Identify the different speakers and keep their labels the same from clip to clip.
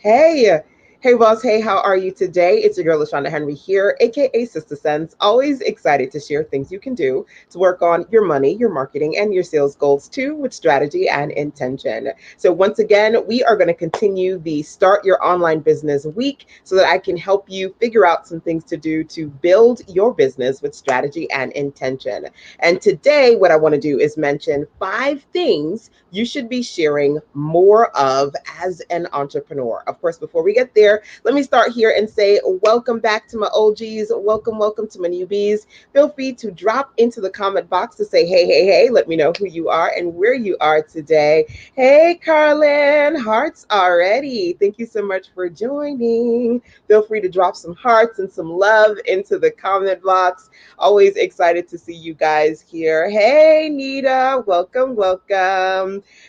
Speaker 1: Hey, hey, boss. Hey, how are you today? It's your girl, LaShonda Henry here, aka Sister Sense. Always excited to share things you can do to work on your money, your marketing, and your sales goals too, with strategy and intention. So, once again, we are going to continue the Start Your Online Business week so that I can help you figure out some things to do to build your business with strategy and intention. And today, what I want to do is mention 5 things you should be sharing more of as an entrepreneur. Of course, before we get there, let me start here and say welcome back to my OGs. Welcome to my newbies. Feel free to drop into the comment box to say, hey. Let me know who you are and where you are today. Hey, Carlin, hearts already. Thank you so much for joining. Feel free to drop some hearts and some love into the comment box. Always excited to see you guys here. Hey, Nita, welcome.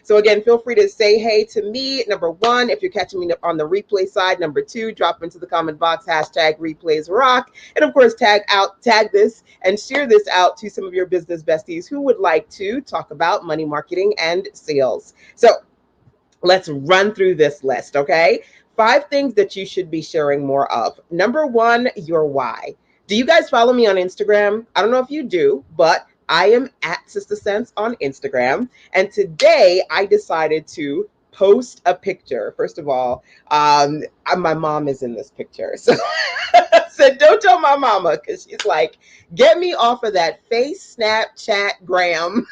Speaker 1: So again, feel free to say hey to me. Number one, if you're catching me on the replay side. Number two, drop into the comment box, hashtag replays rock. And of course, tag this and share this out to some of your business besties who would like to talk about money marketing and sales. So let's run through this list, okay? 5 things that you should be sharing more of. Number one, your why. Do you guys follow me on Instagram? I don't know if you do, but I am at Sister Sense on Instagram. And today I decided to post a picture. First of all, my mom is in this picture. So I said, don't tell my mama, because she's like, get me off of that face Snapchat gram.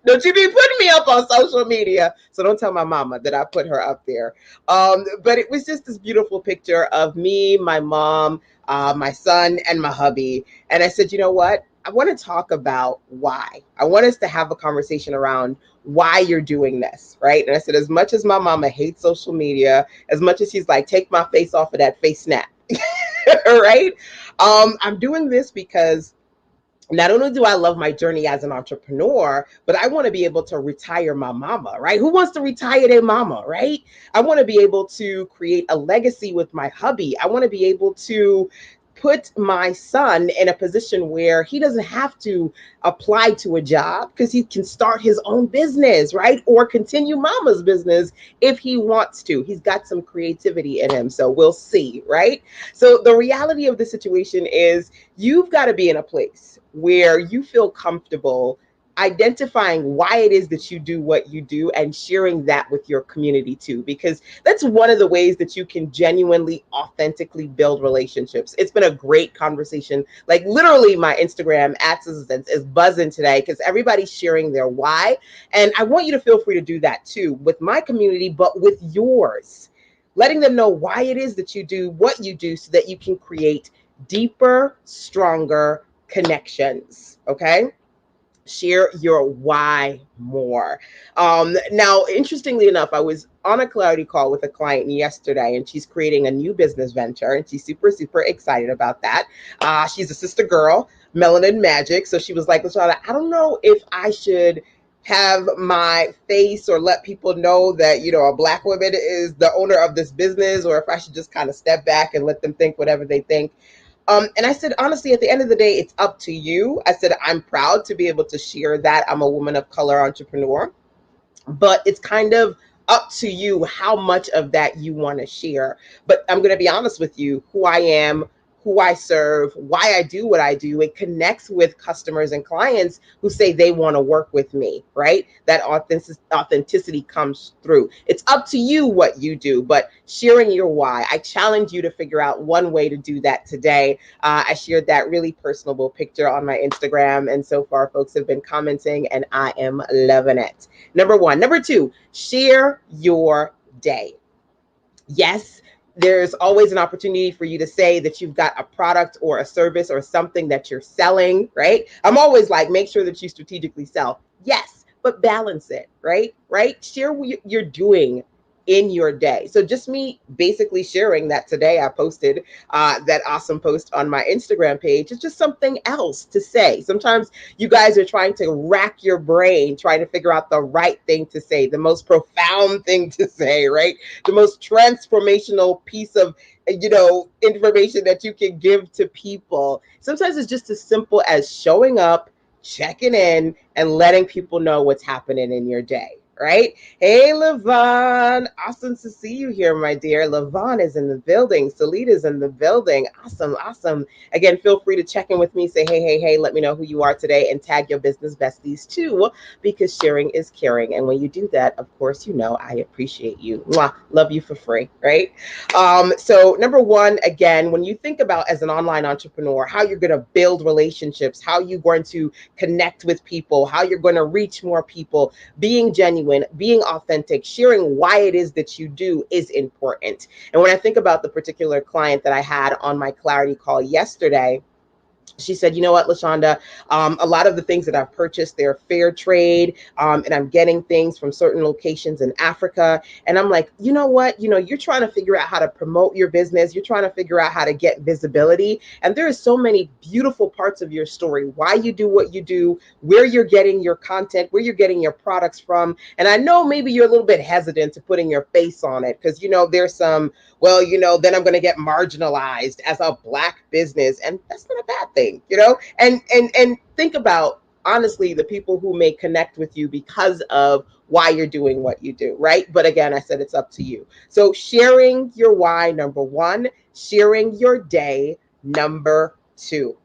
Speaker 1: Don't you be putting me up on social media. So don't tell my mama that I put her up there. But it was just this beautiful picture of me, my mom, my son, and my hubby. And I said, you know what? I want to talk about why. I want us to have a conversation around why you're doing this, right? And I said, as much as my mama hates social media, as much as she's like, take my face off of that face snap, right? I'm doing this because not only do I love my journey as an entrepreneur, but I want to be able to retire my mama, right? Who wants to retire their mama, right? I want to be able to create a legacy with my hubby. I want to be able to put my son in a position where he doesn't have to apply to a job because he can start his own business, right? Or continue mama's business if he wants to. He's got some creativity in him. So we'll see, right? So the reality of the situation is you've got to be in a place where you feel comfortable identifying why it is that you do what you do and sharing that with your community too, because that's one of the ways that you can genuinely, authentically build relationships. It's been a great conversation. Like literally my Instagram AdSense is buzzing today because everybody's sharing their why. And I want you to feel free to do that too with my community, but with yours, letting them know why it is that you do what you do so that you can create deeper, stronger connections. Okay. Share your why more. Now, interestingly enough, I was on a clarity call with a client yesterday, and she's creating a new business venture, and she's super excited about that. She's a sister girl, Melanin Magic. So she was like, LaShonda, I don't know if I should have my face or let people know that, a black woman is the owner of this business, or if I should just kind of step back and let them think whatever they think. And I said, honestly, at the end of the day, it's up to you. I said, I'm proud to be able to share that I'm a woman of color entrepreneur, but it's kind of up to you how much of that you want to share. But I'm going to be honest with you, who I am, who I serve, why I do what I do. It connects with customers and clients who say they want to work with me, right? That authenticity comes through. It's up to you what you do, but sharing your why. I challenge you to figure out one way to do that today. I shared that really personable picture on my Instagram, and so far folks have been commenting, and I am loving it. Number one. Number two, share your day. Yes, there's always an opportunity for you to say that you've got a product or a service or something that you're selling, right? I'm always like, make sure that you strategically sell. Yes, but balance it, right? Right? Share what you're doing in your day. So just me basically sharing that today I posted that awesome post on my Instagram page. It's just something else to say. Sometimes you guys are trying to rack your brain, trying to figure out the right thing to say, the most profound thing to say, right? The most transformational piece of information that you can give to people. Sometimes it's just as simple as showing up, checking in, and letting people know what's happening in your day, right? Hey, Levon. Awesome to see you here, my dear. Levon is in the building. Salita is in the building. Awesome, awesome. Again, feel free to check in with me. Say, hey, hey, hey, let me know who you are today and tag your business besties too, because sharing is caring. And when you do that, of course, you know I appreciate you. Mwah. Love you for free, right? So, number one, again, when you think about as an online entrepreneur, how you're going to build relationships, how you're going to connect with people, how you're going to reach more people, being genuine, being authentic, sharing why it is that you do is important. And when I think about the particular client that I had on my clarity call yesterday, she said, you know what, LaShonda, a lot of the things that I've purchased, they're fair trade, and I'm getting things from certain locations in Africa. And I'm like, you know what, you're trying to figure out how to promote your business. You're trying to figure out how to get visibility. And there are so many beautiful parts of your story, why you do what you do, where you're getting your content, where you're getting your products from. And I know maybe you're a little bit hesitant to putting your face on it because, there's some, well, then I'm going to get marginalized as a Black business. And that's not a bad thing, and think about, honestly, the people who may connect with you because of why you're doing what you do, right? But again, I said it's up to you. So sharing your why, number one, sharing your day, number two.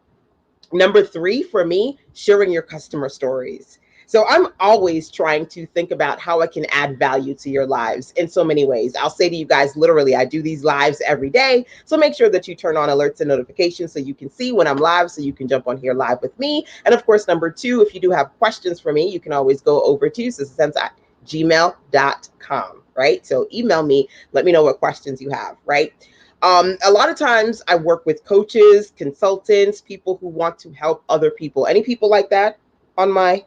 Speaker 1: Number three, for me, sharing your customer stories. So I'm always trying to think about how I can add value to your lives in so many ways. I'll say to you guys, literally, I do these lives every day. So make sure that you turn on alerts and notifications so you can see when I'm live, so you can jump on here live with me. And of course, number two, if you do have questions for me, you can always go over to sistasense@gmail.com, right? So email me, let me know what questions you have, right? A lot of times I work with coaches, consultants, people who want to help other people. Any people like that on my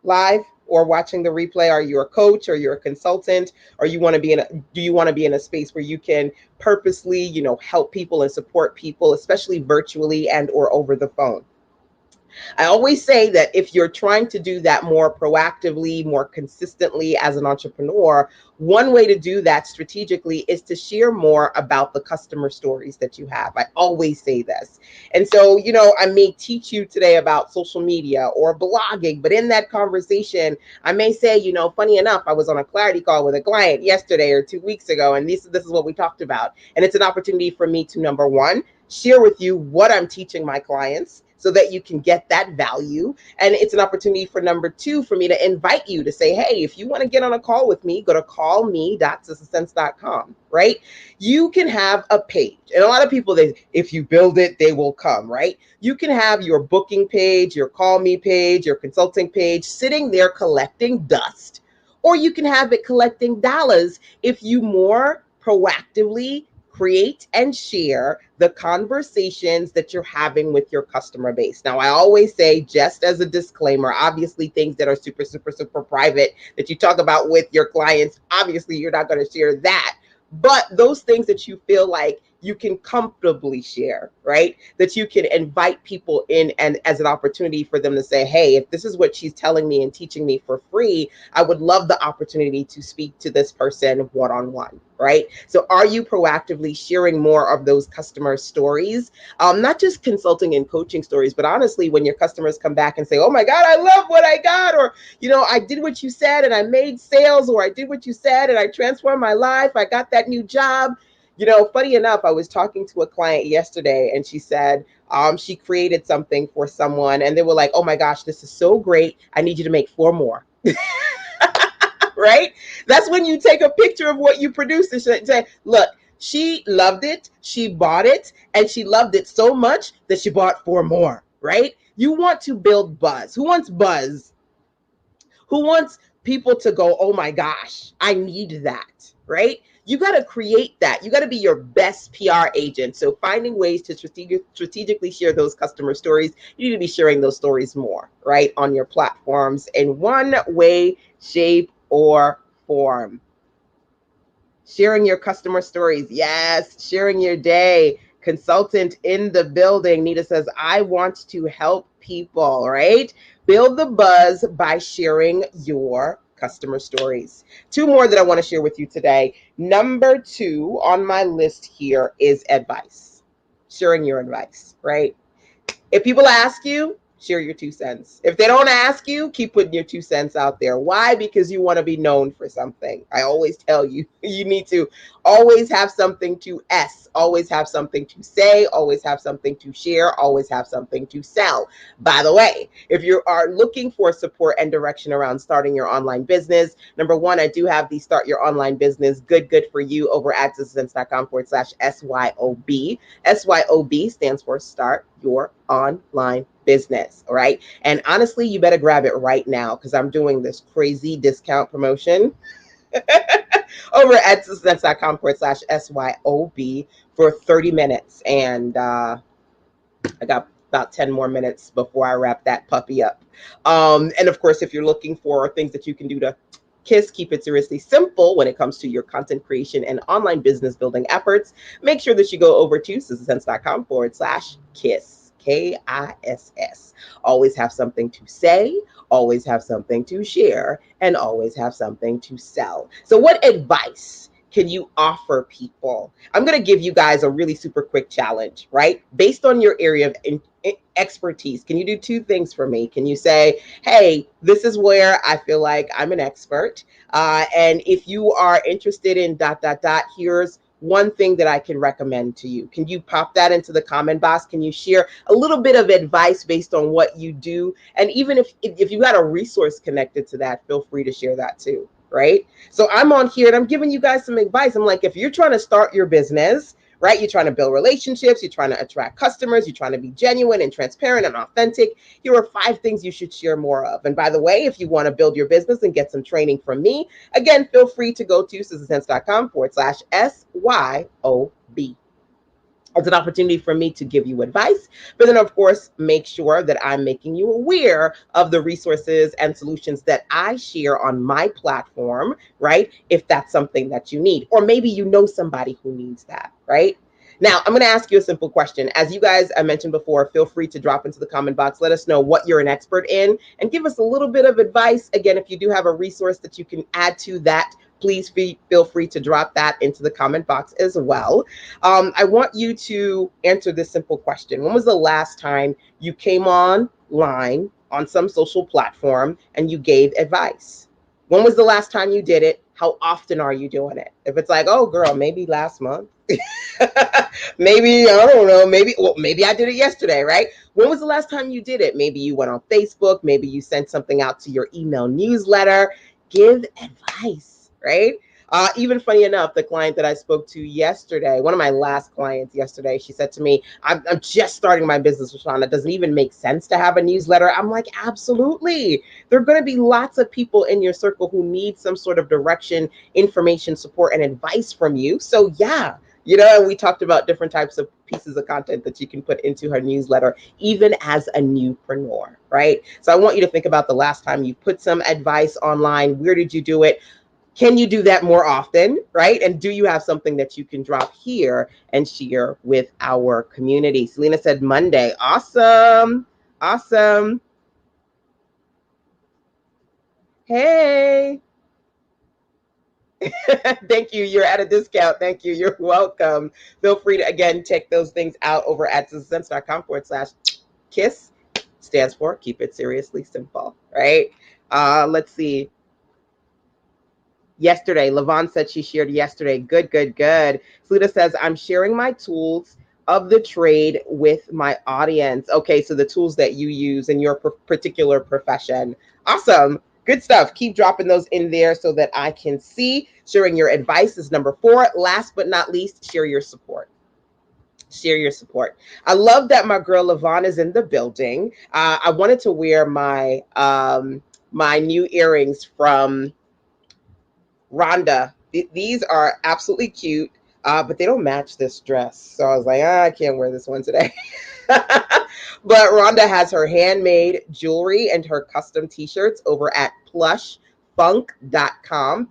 Speaker 1: live or watching the replay? Are you a coach, or you're a consultant, or do you want to be in a space where you can purposely, help people and support people, especially virtually and or over the phone? I always say that if you're trying to do that more proactively, more consistently as an entrepreneur, one way to do that strategically is to share more about the customer stories that you have. I always say this. And so, I may teach you today about social media or blogging, but in that conversation, I may say, funny enough, I was on a clarity call with a client yesterday or 2 weeks ago, and this is what we talked about. And it's an opportunity for me to, number one, share with you what I'm teaching my clients so that you can get that value. And it's an opportunity for number two, for me to invite you to say, hey, if you want to get on a call with me, go to callme.sistasense.com, right? You can have a page. And a lot of people, if you build it, they will come, right? You can have your booking page, your call me page, your consulting page sitting there collecting dust, or you can have it collecting dollars if you more proactively create and share the conversations that you're having with your customer base. Now, I always say, just as a disclaimer, obviously things that are super, super, super private that you talk about with your clients, obviously you're not going to share that. But those things that you feel like you can comfortably share, right? That you can invite people in and as an opportunity for them to say, hey, if this is what she's telling me and teaching me for free, I would love the opportunity to speak to this person one-on-one, right? So are you proactively sharing more of those customer stories? Not just consulting and coaching stories, but honestly, when your customers come back and say, oh my God, I love what I got, or, I did what you said and I made sales, or I did what you said and I transformed my life, I got that new job. Funny enough, I was talking to a client yesterday and she said she created something for someone and they were like, oh my gosh, this is so great. I need you to make 4 more. Right? That's when you take a picture of what you produced and say, look, she loved it, she bought it, and she loved it so much that she bought 4 more, right? You want to build buzz. Who wants buzz? Who wants people to go, oh my gosh, I need that, right? You got to create that. You got to be your best PR agent. So finding ways to strategically share those customer stories, you need to be sharing those stories more, right, on your platforms in one way, shape, or form. Sharing your customer stories. Yes, sharing your day. Consultant in the building. Nita says, I want to help people, right? Build the buzz by sharing your customer stories. 2 more that I want to share with you today. Number 2 on my list here is advice. Sharing your advice, right? If people ask you, share your 2 cents. If they don't ask you, keep putting your 2 cents out there. Why? Because you want to be known for something. I always tell you, you need to always have something to always have something to say, always have something to share, always have something to sell. By the way, if you are looking for support and direction around starting your online business, number one, I do have the Start Your Online Business Good for You over at sistassense.com/SYOB. SYOB stands for Start Your Online Business. All right. And honestly, you better grab it right now because I'm doing this crazy discount promotion over at sistassense.com/SYOB for 30 minutes. And I got about 10 more minutes before I wrap that puppy up. And of course, if you're looking for things that you can do to keep it seriously simple when it comes to your content creation and online business building efforts, make sure that you go over to sistassense.com/KISS. KISS. Always have something to say, always have something to share, and always have something to sell. So, what advice can you offer people? I'm going to give you guys a really super quick challenge, right? Based on your area of expertise, can you do 2 things for me? Can you say, hey, this is where I feel like I'm an expert. And if you are interested in ... here's one thing that I can recommend to you. Can you pop that into the comment box? Can you share a little bit of advice based on what you do? And even if you got a resource connected to that, feel free to share that too. Right? So I'm on here and I'm giving you guys some advice. I'm like, if you're trying to start your business, right? You're trying to build relationships, you're trying to attract customers, you're trying to be genuine and transparent and authentic. Here are 5 things you should share more of. And by the way, if you want to build your business and get some training from me, again, feel free to go to sistassense.com/SYOB. It's an opportunity for me to give you advice, but then of course, make sure that I'm making you aware of the resources and solutions that I share on my platform, right? If that's something that you need, or maybe you know somebody who needs that, right? Now, I'm going to ask you a simple question. As you guys, I mentioned before, feel free to drop into the comment box. Let us know what you're an expert in and give us a little bit of advice. Again, if you do have a resource that you can add to that, please feel free to drop that into the comment box as well. I want you to answer this simple question. When was the last time you came online on some social platform and you gave advice? When was the last time you did it? How often are you doing it? If it's like, oh, girl, maybe last month. Maybe, I don't know, maybe I did it yesterday, right? When was the last time you did it? Maybe you went on Facebook. Maybe you sent something out to your email newsletter. Give advice, right? Even funny enough, the client that I spoke to yesterday, one of my last clients yesterday, she said to me, I'm just starting my business, Rashonda. Does it even make sense to have a newsletter? I'm like, absolutely. There are going to be lots of people in your circle who need some sort of direction, information, support, and advice from you. So yeah, and we talked about different types of pieces of content that you can put into her newsletter, even as a newpreneur, right? So I want you to think about the last time you put some advice online. Where did you do it? Can you do that more often, right? And do you have something that you can drop here and share with our community? Selena said Monday. Awesome. Awesome. Hey. Thank you. You're at a discount. Thank you. You're welcome. Feel free to, again, check those things out over at sistassense.com/KISS. Stands for Keep It Seriously Simple, right? Let's see. Yesterday, Lavon said she shared yesterday. Good, good, good. Sluta says, I'm sharing my tools of the trade with my audience. Okay, so the tools that you use in your particular profession. Awesome. Good stuff. Keep dropping those in there so that I can see. Sharing your advice is number 4. Last but not least, share your support. Share your support. I love that my girl Lavon is in the building. I wanted to wear my my new earrings from Rhonda. These are absolutely cute, but they don't match this dress. So I was like, I can't wear this one today. But Rhonda has her handmade jewelry and her custom t-shirts over at plushfunk.com,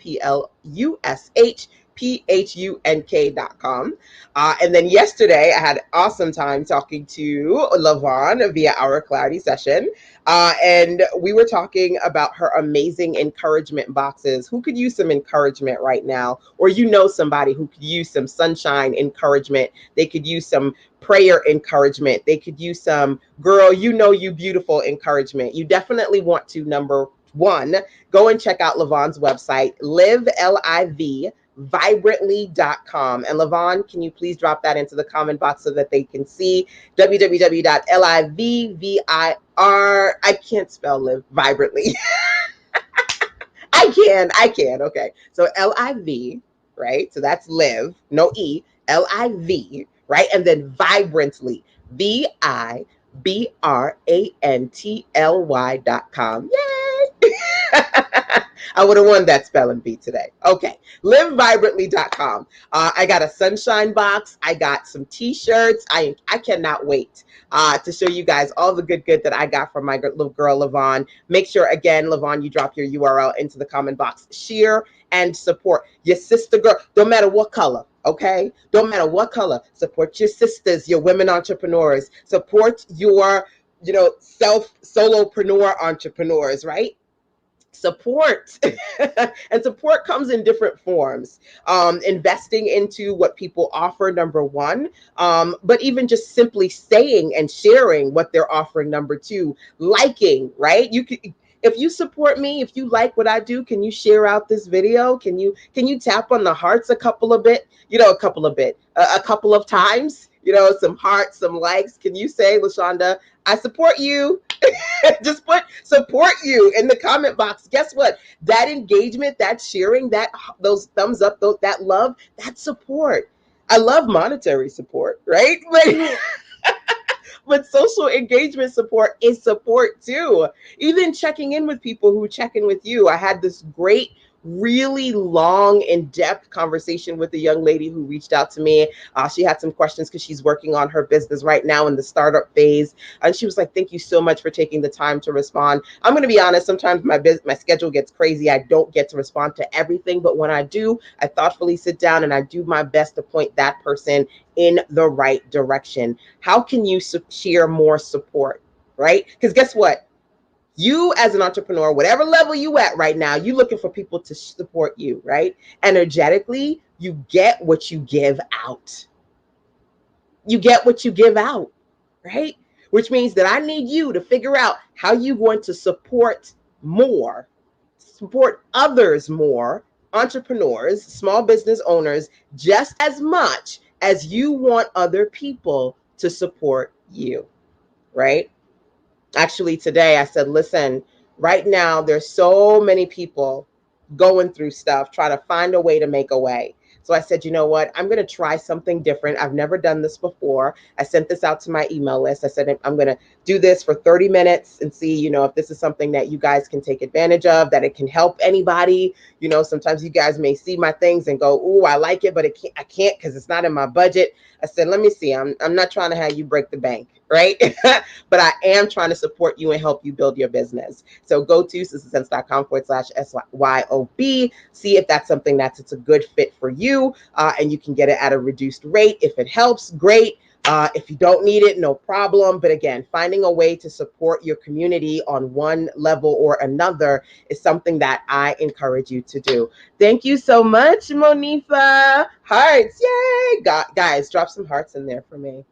Speaker 1: phunk.com. And then yesterday, I had an awesome time talking to Lavon via our Clarity session. And we were talking about her amazing encouragement boxes. Who could use some encouragement right now? Or somebody who could use some sunshine encouragement. They could use some prayer encouragement. They could use some girl, you beautiful encouragement. You definitely want to, number one, go and check out Lavon's website, live, vibrantly.com. And Lavon, can you please drop that into the comment box so that they can see www.livvir. I can't spell live vibrantly. I can. Okay. So LIV, right? So that's live, no E, LIV, right? And then vibrantly, vibrantly.com. Yay! I would have won that spelling bee today. Okay, livevibrantly.com. I got a sunshine box. I got some t-shirts. I cannot wait to show you guys all the good that I got from my little girl, Lavon. Make sure, again, Lavon, you drop your URL into the comment box. Share and support your sister girl, no matter what color. Okay, don't matter what color. Support your sisters, your women entrepreneurs. Support your, solopreneur entrepreneurs, right? Support. And support comes in different forms. Investing into what people offer, number one, but even just simply saying and sharing what they're offering, number two. Liking, right? You could, if you support me, if you like what I do, can you share out this video? Can you tap on the hearts a couple of times, some hearts, some likes? Can you say, LaShonda, I support you? Just put support you in the comment box. Guess what? That engagement, that sharing, those thumbs up, that love, that support. I love monetary support, right? But social engagement support is support too. Even checking in with people who check in with you. I had this great, really long, in-depth conversation with a young lady who reached out to me. She had some questions because she's working on her business right now in the startup phase. And she was like, thank you so much for taking the time to respond. I'm going to be honest, sometimes my schedule gets crazy. I don't get to respond to everything. But when I do, I thoughtfully sit down and I do my best to point that person in the right direction. How can you share more support, right? Because guess what? You as an entrepreneur, whatever level you at right now, you're looking for people to support you, right? Energetically, you get what you give out. You get what you give out, right? Which means that I need you to figure out how you're going to support more, support others more, entrepreneurs, small business owners, just as much as you want other people to support you, right? Actually, today I said, listen, right now there's so many people going through stuff, trying to find a way to make a way. So I said, you know what? I'm going to try something different. I've never done this before. I sent this out to my email list. I said, I'm going to do this for 30 minutes and see, if this is something that you guys can take advantage of, that it can help anybody. Sometimes you guys may see my things and go, ooh, I like it, but I can't because it's not in my budget. I said, let me see. I'm not trying to have you break the bank, right? But I am trying to support you and help you build your business. So go to sistasense.com/SYOB. See if that's something it's a good fit for you. And you can get it at a reduced rate. If it helps, great. If you don't need it, no problem. But again, finding a way to support your community on one level or another is something that I encourage you to do. Thank you so much, Monifa. Hearts, yay! Guys, drop some hearts in there for me.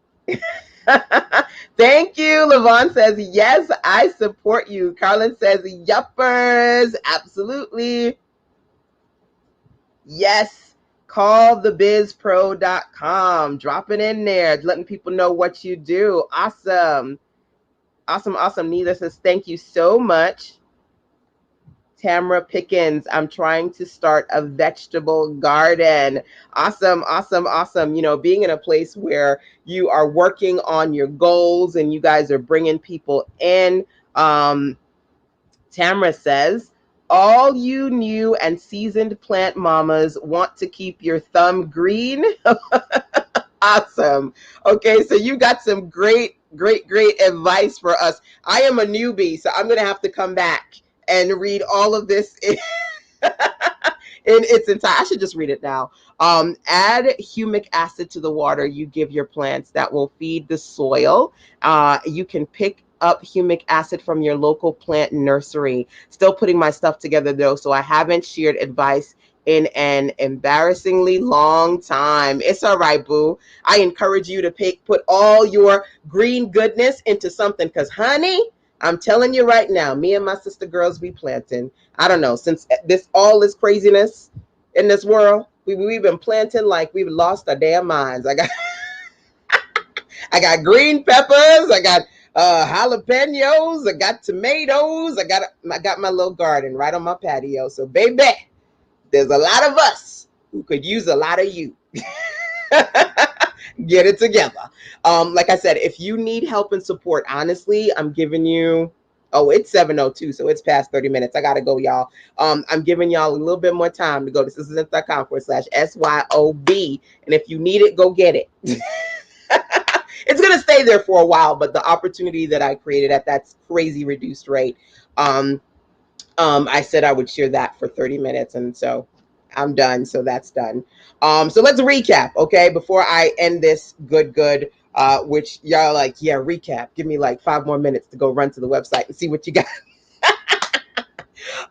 Speaker 1: Thank you. Lavon says, yes, I support you. Carlin says, yuppers. Absolutely. Yes. Callthebizpro.com. Drop it in there, letting people know what you do. Awesome. Awesome. Nita says, thank you so much. Tamara Pickens, I'm trying to start a vegetable garden. Awesome. Being in a place where you are working on your goals and you guys are bringing people in. Tamara says, all you new and seasoned plant mamas want to keep your thumb green. Awesome. Okay, so you got some great advice for us. I am a newbie, so I'm going to have to come back and read all of this in its entirety. I should just read it now. Add humic acid to the water you give your plants that will feed the soil. You can pick up humic acid from your local plant nursery. Still putting my stuff together though, so I haven't shared advice in an embarrassingly long time. It's all right, boo. I encourage you to put all your green goodness into something, because honey, I'm telling you right now, me and my sister girls be planting. I don't know, since this craziness in this world, we've been planting like we've lost our damn minds. I got green peppers, I got jalapenos, I got tomatoes, I got my little garden right on my patio. So baby, there's a lot of us who could use a lot of you. Get it together. Like I said, if you need help and support, honestly, I'm giving you, oh, it's 7:02, so it's past 30 minutes. I gotta go, y'all. I'm giving y'all a little bit more time to go to sisterscents.com/SYOB. And if you need it, go get it. It's gonna stay there for a while, but the opportunity that I created at that crazy reduced rate, I said I would share that for 30 minutes, and so I'm done. So that's done. So let's recap, okay? Before I end this good, which y'all like, yeah, recap. Give me like 5 more minutes to go run to the website and see what you got.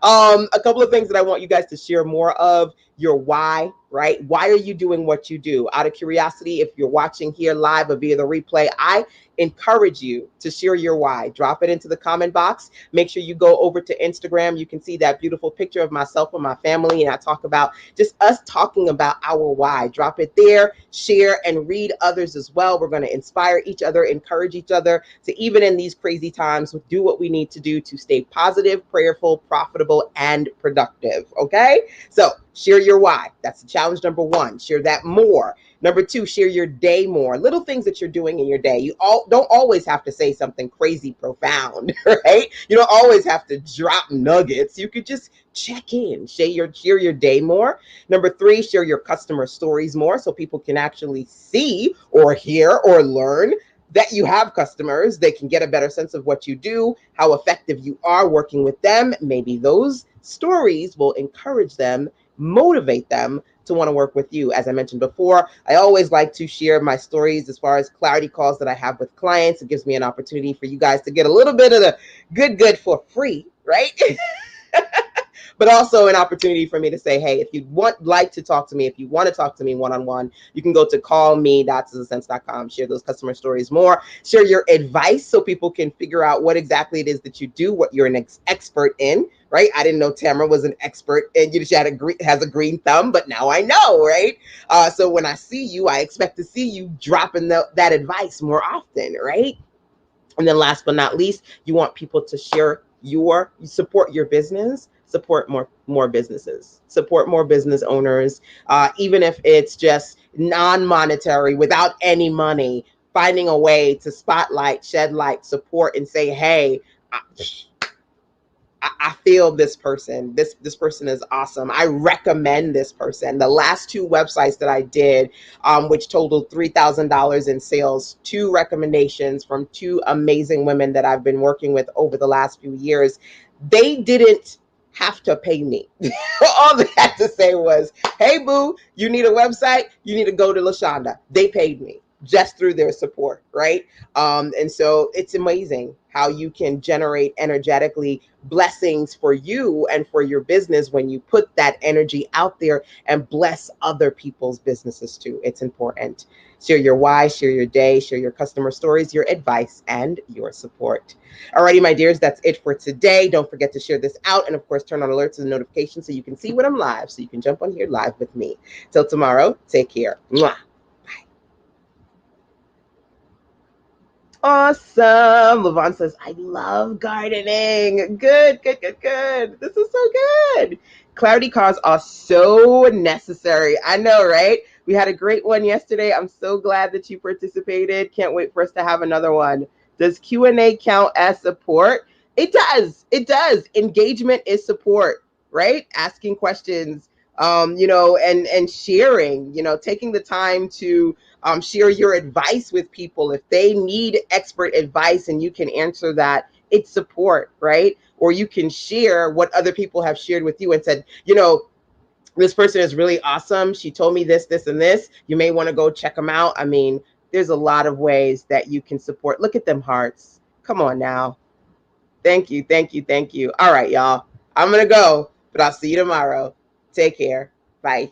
Speaker 1: A couple of things that I want you guys to share more of: your why, right? Why are you doing what you do? Out of curiosity, if you're watching here live or via the replay, I encourage you to share your why. Drop it into the comment box. Make sure you go over to Instagram. You can see that beautiful picture of myself and my family, and I talk about just us talking about our why. Drop it there, share, and read others as well. We're going to inspire each other, encourage each other to, even in these crazy times, do what we need to do to stay positive, prayerful, profitable, and productive. Okay? So share your why. That's the challenge number 1. Share that more. Number 2, share your day more. Little things that you're doing in your day. You don't always have to say something crazy profound, right? You don't always have to drop nuggets. You could just check in, share your day more. Number 3, share your customer stories more, so people can actually see or hear or learn that you have customers. They can get a better sense of what you do, how effective you are working with them. Maybe those stories will encourage them, motivate them to want to work with you. As I mentioned before, I always like to share my stories as far as clarity calls that I have with clients. It gives me an opportunity for you guys to get a little bit of the good for free, right? But also an opportunity for me to say, hey, if you like to talk to me, if you want to talk to me one-on-one, you can go to callme.sisterscents.com, share those customer stories more, share your advice so people can figure out what exactly it is that you do, what you're an expert in, right? I didn't know Tamara was an expert and she has a green thumb, but now I know, right? So when I see you, I expect to see you dropping that advice more often, right? And then last but not least, you want people to share support your business, support more businesses, support more business owners, even if it's just non-monetary, without any money, finding a way to spotlight, shed light, support, and say, hey, I feel this person. This person is awesome. I recommend this person. The last 2 websites that I did, which totaled $3,000 in sales, 2 recommendations from 2 amazing women that I've been working with over the last few years. They didn't have to pay me. All they had to say was, hey, boo, you need a website? You need to go to LaShonda. They paid me just through their support, right? And so it's amazing how you can generate energetically blessings for you and for your business when you put that energy out there and bless other people's businesses too. It's important. Share your why, share your day, share your customer stories, your advice, and your support. Alrighty, my dears, that's it for today. Don't forget to share this out, and of course, turn on alerts and notifications so you can see when I'm live, so you can jump on here live with me. Till tomorrow, take care. Mwah. Awesome. Levon says, I love gardening. Good. This is so good. Clarity calls are so necessary. I know, right? We had a great one yesterday. I'm so glad that you participated. Can't wait for us to have another one. Does Q&A count as support? It does. It does. Engagement is support, right? Asking questions, and sharing, taking the time to share your advice with people. If they need expert advice and you can answer that, it's support, right? Or you can share what other people have shared with you and said, this person is really awesome. She told me this, this, and this. You may want to go check them out. I mean, there's a lot of ways that you can support. Look at them hearts. Come on now. Thank you. Thank you. Thank you. All right, y'all. I'm going to go, but I'll see you tomorrow. Take care. Bye.